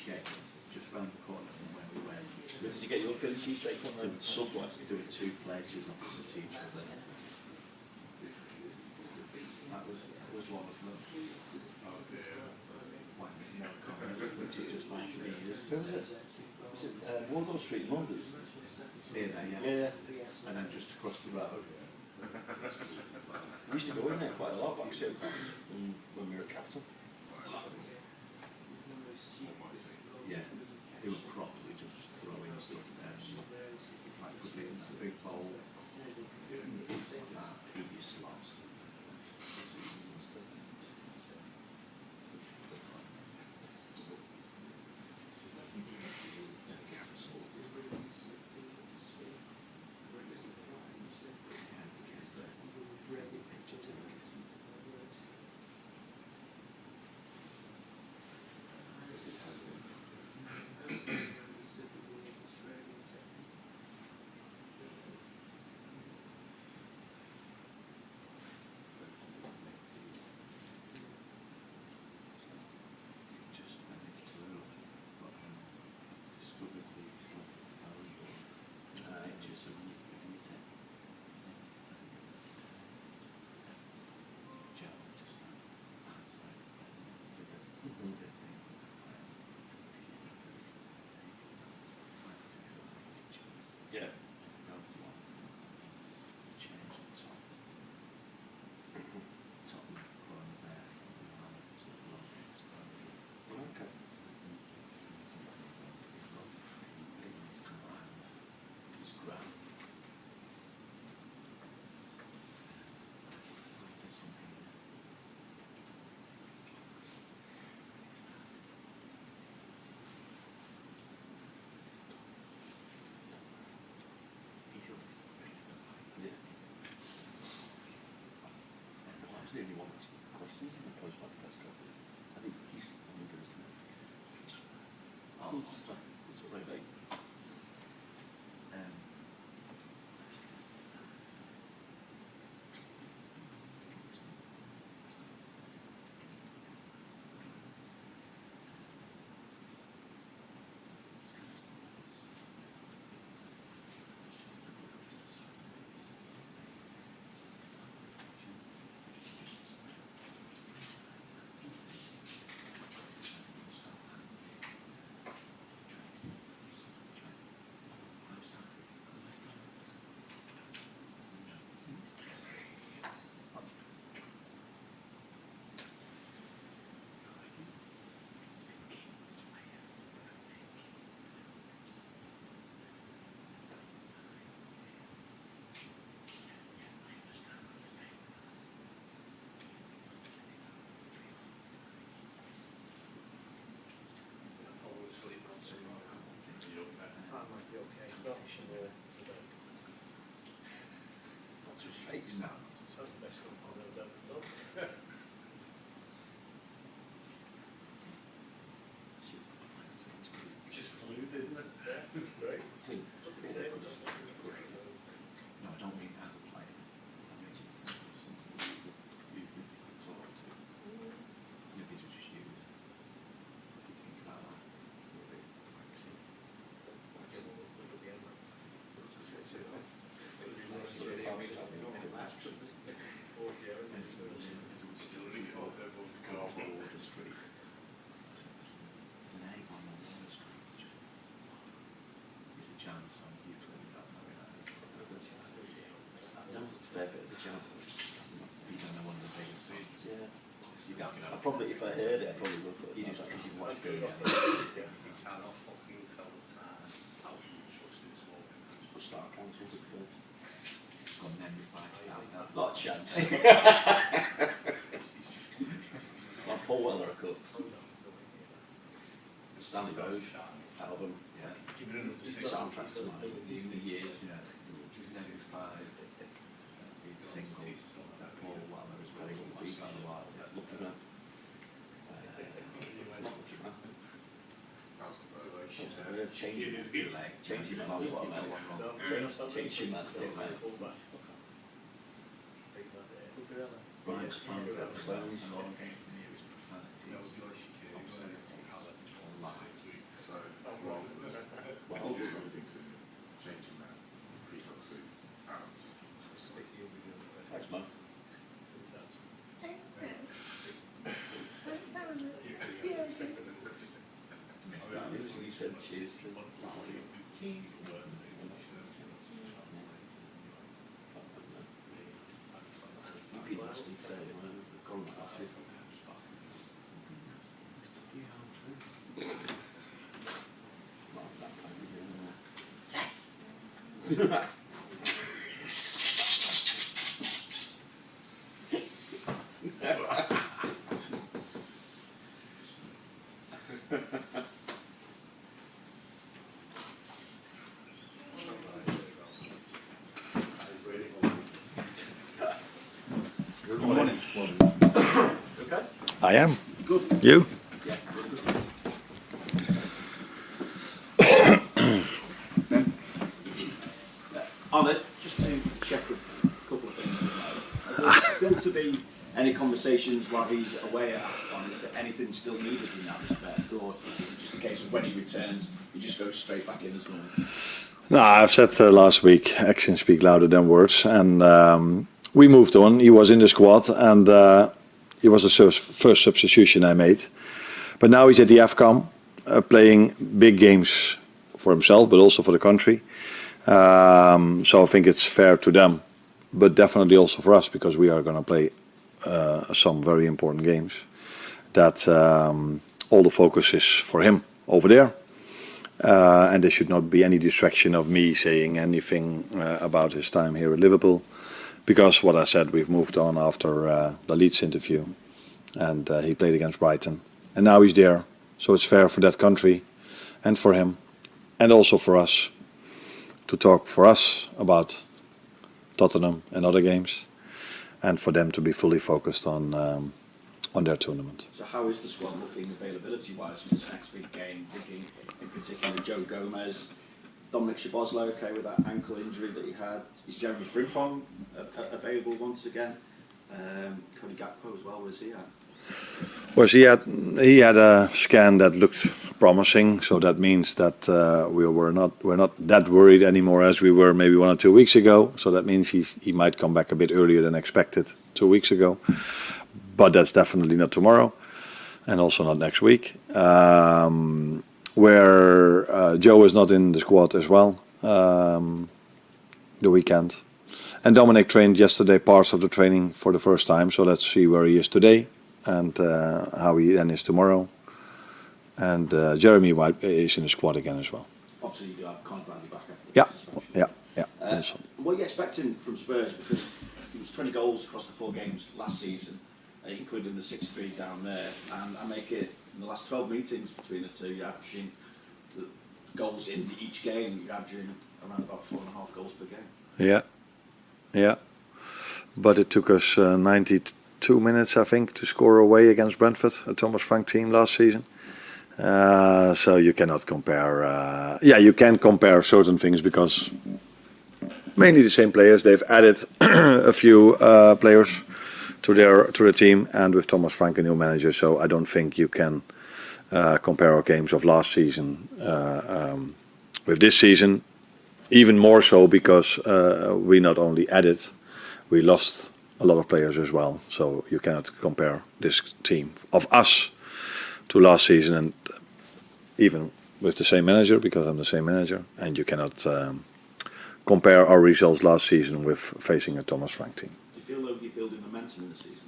just round the corner from where we went. Did you get your Philly cheesesteak on the subway? There were two places opposite each other. That was one of them. Which is just like it is. Where was it? Was it Wardour Street in London? Near there, yeah. Yeah. And then just across the road. We used to go in there quite a lot, actually, when we were at Capital. Yeah, they were properly just throwing stuff there. Like put it in a big bowl. Eat your slots. Yeah. I was the only one that's questions in the post by the press club. I think he's only goes to me. Oh, it's very late. What's his face now? That's the best compound I've ever done. Just flew, didn't it? Yeah, great. No, I don't mean as a player. I mean something you could sort of maybe to just use. If you think about that, a little bit practicing. It's a chance on you to really not know it. I know a fair bit of the jam. You don't know one of the biggest scenes. Yeah. You don't know. I probably, if I heard it, I probably would. But You just because you watch it. Star Council's at first. Got an MB5 star. That's Not a chance. Like Paul Weller, I could. Stanley Rose album. Yeah. Soundtrack to mine. The years, yeah. Just MB5. It's singles. Paul Weller is very good. He's on the wild. Looking at. Changing man's too late. Changing man's what I meant. Changing man's too late. Brian's fans have stones. All game for me was profanity, obscenity, lies. He said cheers to You'd be nasty today, go on off you. Yes! Good morning. Okay? I am. Good. You? Yeah, really good. Arne, just to check a couple of things. Are there still to be any conversations while he's away at AFCON? Is there anything still needed in that respect? Or is it just a case of when he returns, he just goes straight back in as normal? No, I've said last week, actions speak louder than words. And we moved on. He was in the squad and he was the first substitution I made. But now he's at the AFCON, playing big games for himself, but also for the country. So I think it's fair to them, but definitely also for us, because we are going to play some very important games. That all the focus is for him over there. And there should not be any distraction of me saying anything about his time here at Liverpool. Because what I said, we've moved on after the Leeds interview. And he played against Brighton. And now he's there. So it's fair for that country and for him. And also for us to talk for us about Tottenham and other games. And for them to be fully focused on their tournament. So how is the squad looking availability-wise for this next big game? Thinking in particular Joe Gomez, Dominic Szoboszlai, okay, with that ankle injury that he had. Is Jeremy Frimpong available once again? Cody Gakpo as well, where's he at? Well, he had a scan that looked promising, so that means that we're not that worried anymore as we were maybe 1 or 2 weeks ago. So that means he might come back a bit earlier than expected 2 weeks ago, but that's definitely not tomorrow, and also not next week. Where Joe is not in the squad as well, the weekend, and Dominic trained yesterday parts of the training for the first time. So let's see where he is today. And how he then is tomorrow. And Jeremy is in the squad again as well. Obviously, you do have Conor Bradley back. Yeah. What are you expecting from Spurs? Because it was 20 goals across the 4 games last season, including the 6-3 down there. And I make it in the last 12 meetings between the two, you're averaging the goals in each game. You're averaging around about 4.5 goals per game. Yeah. But it took us 92 minutes, I think, to score away against Brentford, a Thomas Frank team last season. So you cannot compare. You can compare certain things because mainly the same players. They've added a few players to the team, and with Thomas Frank a new manager. So I don't think you can compare our games of last season with this season. Even more so because we not only added, we lost a lot of players as well, so you cannot compare this team of us to last season, and even with the same manager, because I'm the same manager, and you cannot compare our results last season with facing a Thomas Frank team. Do you feel like you're building momentum in the season?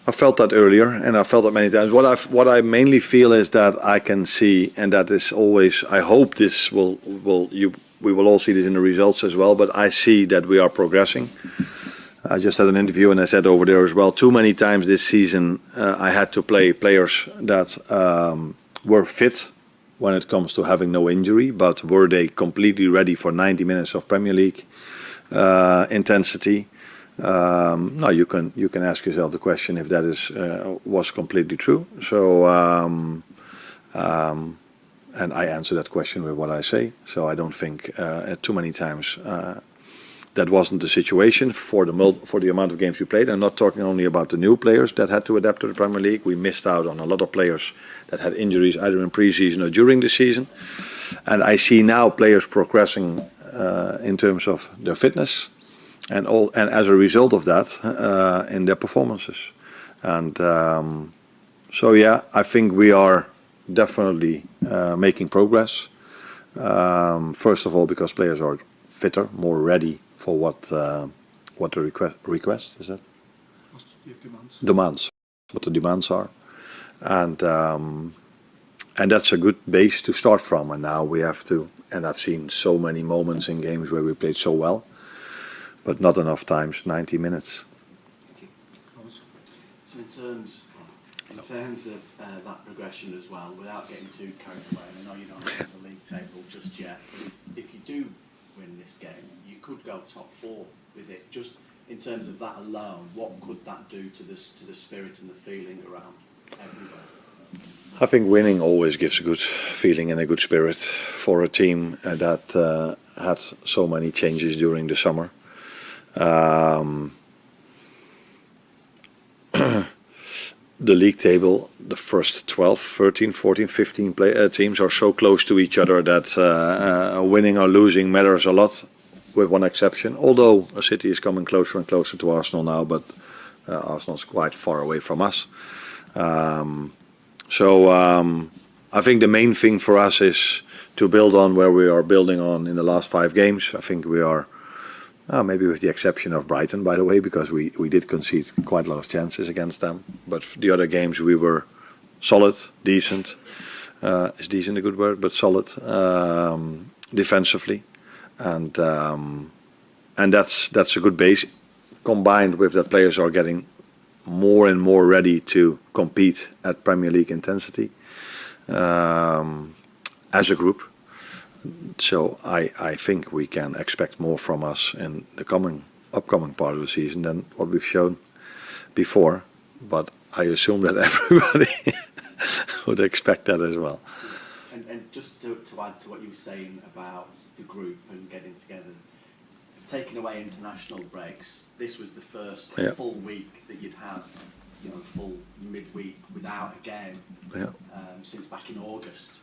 I felt that earlier, and I felt that many times. What I mainly feel is that I can see, and that is always. I hope this we will all see this in the results as well. But I see that we are progressing. I just had an interview, and I said over there as well. Too many times this season, I had to play players that were fit when it comes to having no injury, but were they completely ready for 90 minutes of Premier League intensity? No, you can ask yourself the question if that was completely true. So, and I answer that question with what I say. So I don't think too many times that wasn't the situation for the amount of games we played. I'm not talking only about the new players that had to adapt to the Premier League. We missed out on a lot of players that had injuries either in pre-season or during the season. And I see now players progressing in terms of their fitness. And as a result of that, in their performances, and So yeah, I think we are definitely making progress. First of all, because players are fitter, more ready for what the request is that demands, what the demands are, and that's a good base to start from. And now we have to. And I've seen so many moments in games where we played so well, but not enough times. 90 minutes. So in terms of that progression as well, without getting too carried away, and I know you're not on the league table just yet, but if you do win this game, you could go top 4 with it. Just in terms of that alone, what could that do to the spirit and the feeling around everywhere? I think winning always gives a good feeling and a good spirit for a team that had so many changes during the summer. The league table, the first 12, 13, 14, 15 teams are so close to each other that winning or losing matters a lot, with one exception. Although a City is coming closer and closer to Arsenal now, but Arsenal's quite far away from us. So I think the main thing for us is to build on where we are building on in the last 5 games. I think we are, maybe with the exception of Brighton, by the way, because we did concede quite a lot of chances against them. But the other games we were solid, decent. Is decent a good word? But solid defensively, and that's a good base. Combined with that, players are getting more and more ready to compete at Premier League intensity as a group. So I think we can expect more from us in the upcoming part of the season than what we've shown before. But I assume that everybody would expect that as well. And just to add to what you were saying about the group and getting together, taking away international breaks, this was the first full week that you'd had, full midweek without a game since back in August.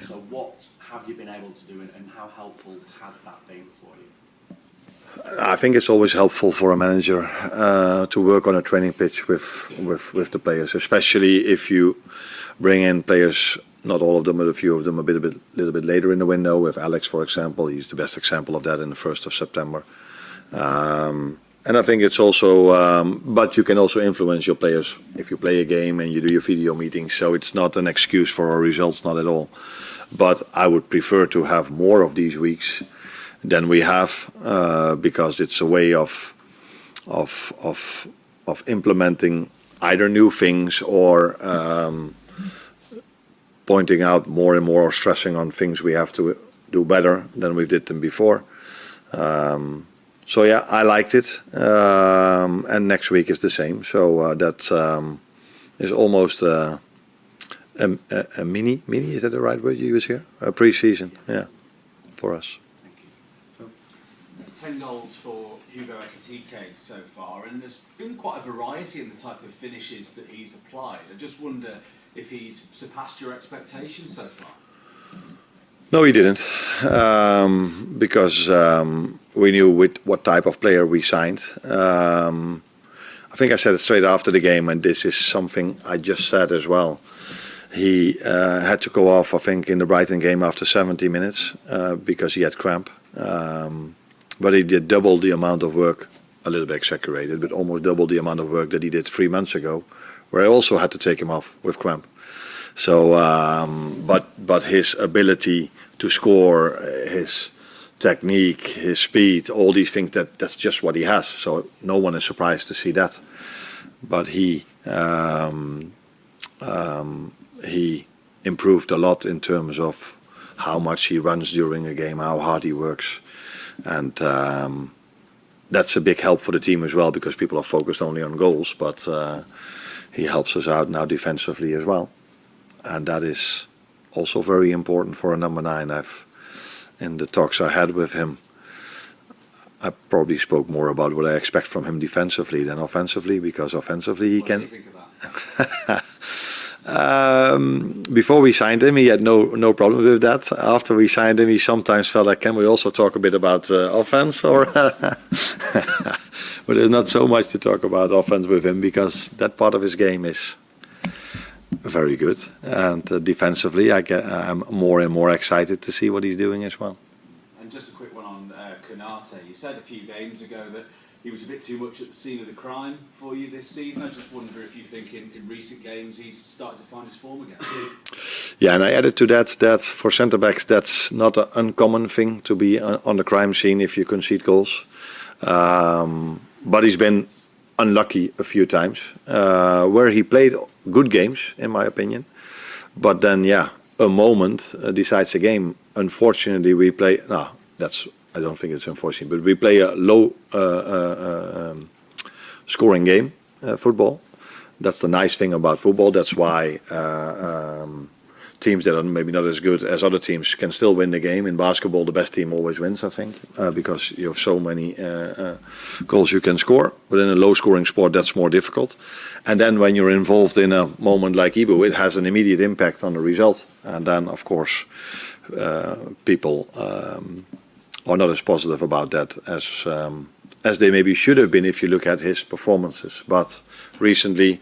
So what have you been able to do, and how helpful has that been for you? I think it's always helpful for a manager to work on a training pitch with the players, especially if you bring in players, not all of them, but a few of them a little bit later in the window. With Alex, for example, he's the best example of that in the 1st of September. And I think it's also, but you can also influence your players if you play a game and you do your video meetings. So it's not an excuse for our results, not at all. But I would prefer to have more of these weeks than we have, because it's a way of implementing either new things or pointing out more and more, or stressing on things we have to do better than we did them before. So yeah, I liked it, and next week is the same. So that is almost a mini. Is that the right word you use here? A pre-season, yeah, for us. Thank you. 10 goals for Hugo Ekitike so far, and there's been quite a variety in the type of finishes that he's applied. I just wonder if he's surpassed your expectations so far. No, he didn't, because we knew what type of player we signed. I think I said it straight after the game, and this is something I just said as well. He had to go off, I think, in the Brighton game after 70 minutes because he had cramp. But he did double the amount of work, a little bit exaggerated, but almost double the amount of work that he did 3 months ago, where I also had to take him off with cramp. So, but his ability to score, his technique, his speed, all these things, that's just what he has. So no one is surprised to see that. But he improved a lot in terms of how much he runs during a game, how hard he works, and that's a big help for the team as well, because people are focused only on goals, but he helps us out now defensively as well. And that is also very important for a number 9. In the talks I had with him, I probably spoke more about what I expect from him defensively than offensively, because offensively he can. What do you think of that? Before we signed him, he had no problem with that. After we signed him, he sometimes felt like, can we also talk a bit about offense? Or but there's not so much to talk about offense with him, because that part of his game is very good. And defensively, I'm more and more excited to see what he's doing as well. And just a quick one on Konate. You said a few games ago that he was a bit too much at the scene of the crime for you this season. I just wonder if you think in recent games he's started to find his form again. Yeah, and I added to that for centre backs, that's not an uncommon thing to be on the crime scene if you concede goals. But he's been unlucky a few times, where he played good games, in my opinion. But then, a moment decides a game. Unfortunately, we play. No, I don't think it's unfortunate, but we play a low scoring game, football. That's the nice thing about football. That's why teams that are maybe not as good as other teams can still win the game. In basketball, the best team always wins, I think, because you have so many goals you can score. But in a low-scoring sport, that's more difficult. And then when you're involved in a moment like Ibu, it has an immediate impact on the result. And then, of course, people are not as positive about that as they maybe should have been if you look at his performances. But recently,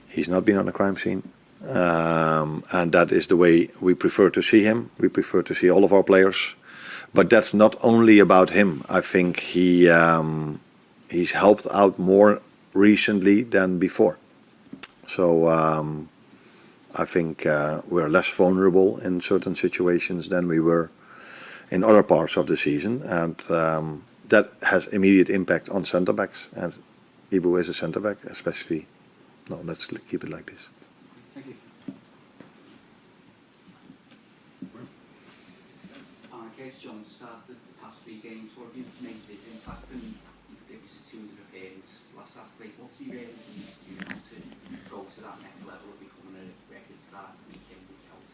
he's not been on the crime scene. And that is the way we prefer to see him. We prefer to see all of our players. But that's not only about him. I think he's helped out more recently than before. So I think we're less vulnerable in certain situations than we were in other parts of the season. And that has immediate impact on centre backs. And Ibu is a centre back, especially. No, let's keep it like this. Thank you. In case John's started the past 3 games, what have you made of his impact? And it was his 200 appearance last Saturday. What's he really needs to do now to go to that next level of becoming a record starter week in, week out?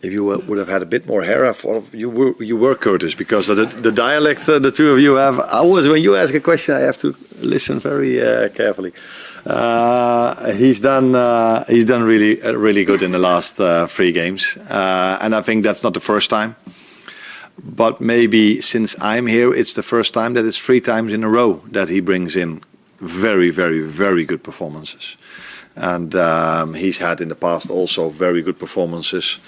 If you would have had a bit more hair, I thought you were Curtis, because of the dialect the two of you have. Always when you ask a question, I have to listen very carefully. He's done really good in the last 3 games, and I think that's not the first time. But maybe since I'm here, it's the first time that it's 3 times in a row that he brings in very, very, very good performances. And he's had in the past also very good performances.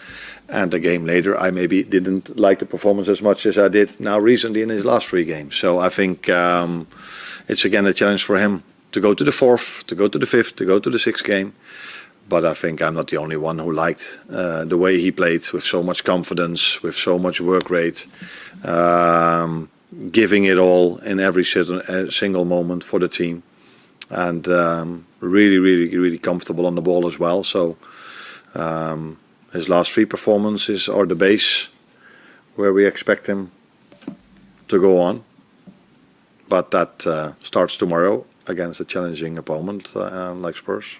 And a game later, I maybe didn't like the performance as much as I did now recently in his last 3 games. So I think it's again a challenge for him to go to the 4th, to go to the 5th, to go to the 6th game. But I think I'm not the only one who liked the way he played, with so much confidence, with so much work rate, giving it all in every single moment for the team. And really, really, really comfortable on the ball as well. So his last 3 performances are the base where we expect him to go on. But that starts tomorrow against a challenging opponent like Spurs.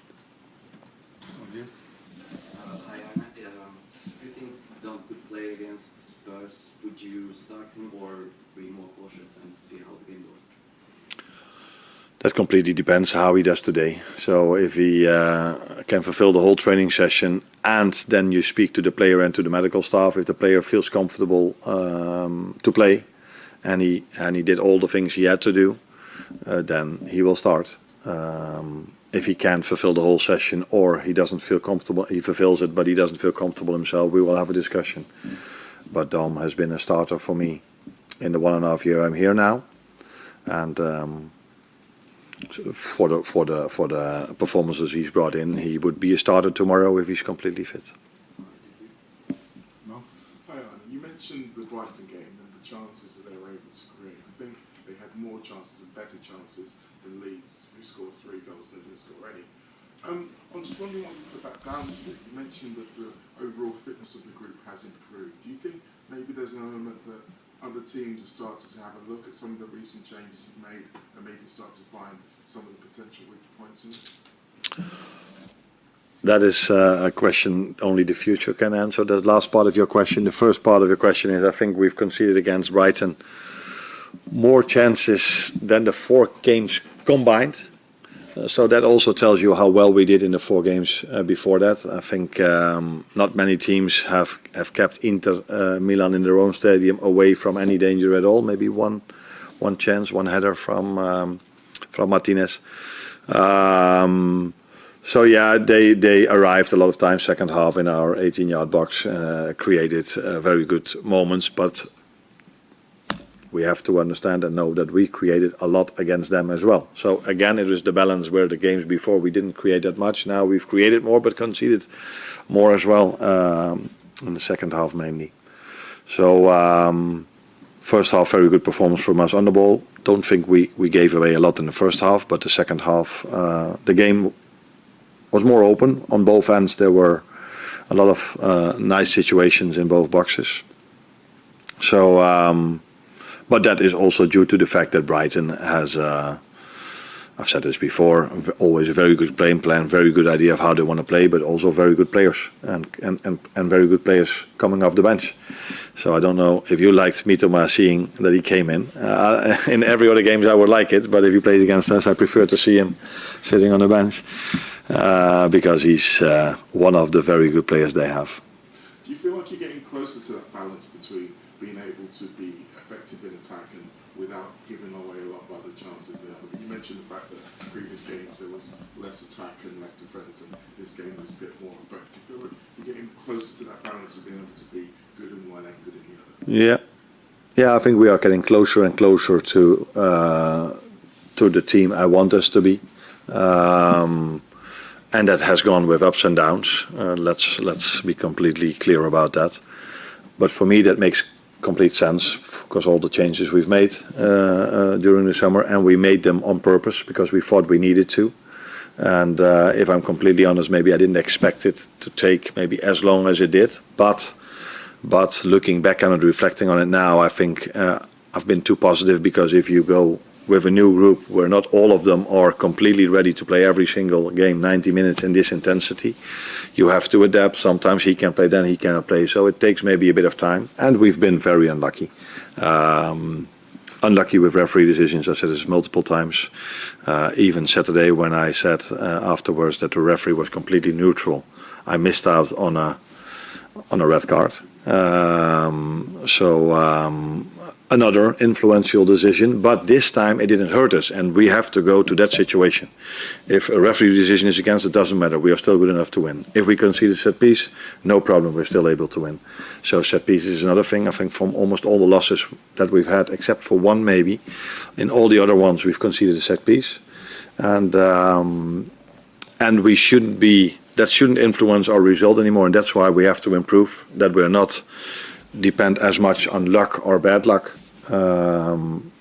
Hi, Arne. If you think Dom could play against Spurs, would you start him or be more cautious and see how the game goes? That completely depends how he does today. So if he can fulfill the whole training session, and then you speak to the player and to the medical staff, if the player feels comfortable to play, and he did all the things he had to do, then he will start. If he can't fulfill the whole session, or he doesn't feel comfortable, he fulfills it, but he doesn't feel comfortable himself, we will have a discussion. But Dom has been a starter for me in the 1.5 years I'm here now, and for the performances he's brought in, he would be a starter tomorrow if he's completely fit. No. Hi, Arne. You mentioned the Brighton game and the chances that they were able to create. I think they had more chances and better chances than Leeds, who scored 3 goals and didn't score any. I'm just wondering what you put that down to. You mentioned that the overall fitness of the group has improved. Do you think maybe there's an element that other teams have started to have a look at some of the recent changes you've made and maybe start to find some of the potential weak points in it? That is a question only the future can answer. The last part of your question, the first part of your question is, I think we've conceded against Brighton more chances than the 4 games combined. So that also tells you how well we did in the 4 games before that. I think not many teams have kept Inter Milan in their own stadium away from any danger at all. Maybe one chance, one header from Martinez. So yeah, they arrived a lot of times second half in our 18-yard box, created very good moments, but we have to understand and know that we created a lot against them as well. So again, it was the balance where the games before we didn't create that much. Now we've created more but conceded more as well in the second half mainly. So first half, very good performance from us on the ball. Don't think we gave away a lot in the first half, but the second half, the game was more open on both ends. There were a lot of nice situations in both boxes. So, but that is also due to the fact that Brighton has, I've said this before, always a very good playing plan, very good idea of how they want to play, but also very good players and very good players coming off the bench. So I don't know if you liked Mitoma seeing that he came in. In every other games I would like it, but if he plays against us, I prefer to see him sitting on the bench because he's one of the very good players they have. Do you feel like you're getting closer to that balance between being able to be effective in attack and without giving away a lot of other chances there? You mentioned the fact that previous games there was less attack and less defence, and this game was a bit more effective. Do you feel like you're getting closer to that balance of being able to be good in one and good in the other? Yeah, I think we are getting closer and closer to the team I want us to be, and that has gone with ups and downs. Let's be completely clear about that. But for me, that makes complete sense because all the changes we've made during the summer, and we made them on purpose because we thought we needed to. And if I'm completely honest, maybe I didn't expect it to take maybe as long as it did. But looking back on it, reflecting on it now, I think I've been too positive, because if you go with a new group where not all of them are completely ready to play every single game 90 minutes in this intensity, you have to adapt. Sometimes he can play, then he cannot play. So it takes maybe a bit of time. And we've been very unlucky. Unlucky with referee decisions. I said this multiple times. Even Saturday when I said afterwards that the referee was completely neutral, I missed out on a red card. Another influential decision, but this time it didn't hurt us, and we have to go to that situation. If a referee decision is against, it doesn't matter. We are still good enough to win. If we concede a set piece, no problem. We're still able to win. So set pieces is another thing. I think from almost all the losses that we've had, except for one maybe, in all the other ones we've conceded a set piece, and we shouldn't be. That shouldn't influence our result anymore, and that's why we have to improve. That we're not depend as much on luck or bad luck,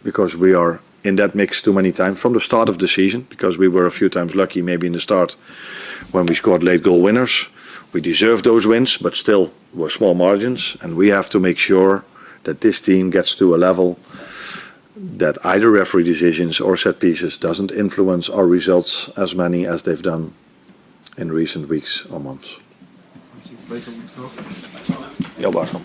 because we are in that mix too many times from the start of the season, because we were a few times lucky maybe in the start when we scored late goal winners. We deserved those wins, but still were small margins, and we have to make sure that this team gets to a level that either referee decisions or set pieces doesn't influence our results as many as they've done in recent weeks or months. Thank you. You're welcome.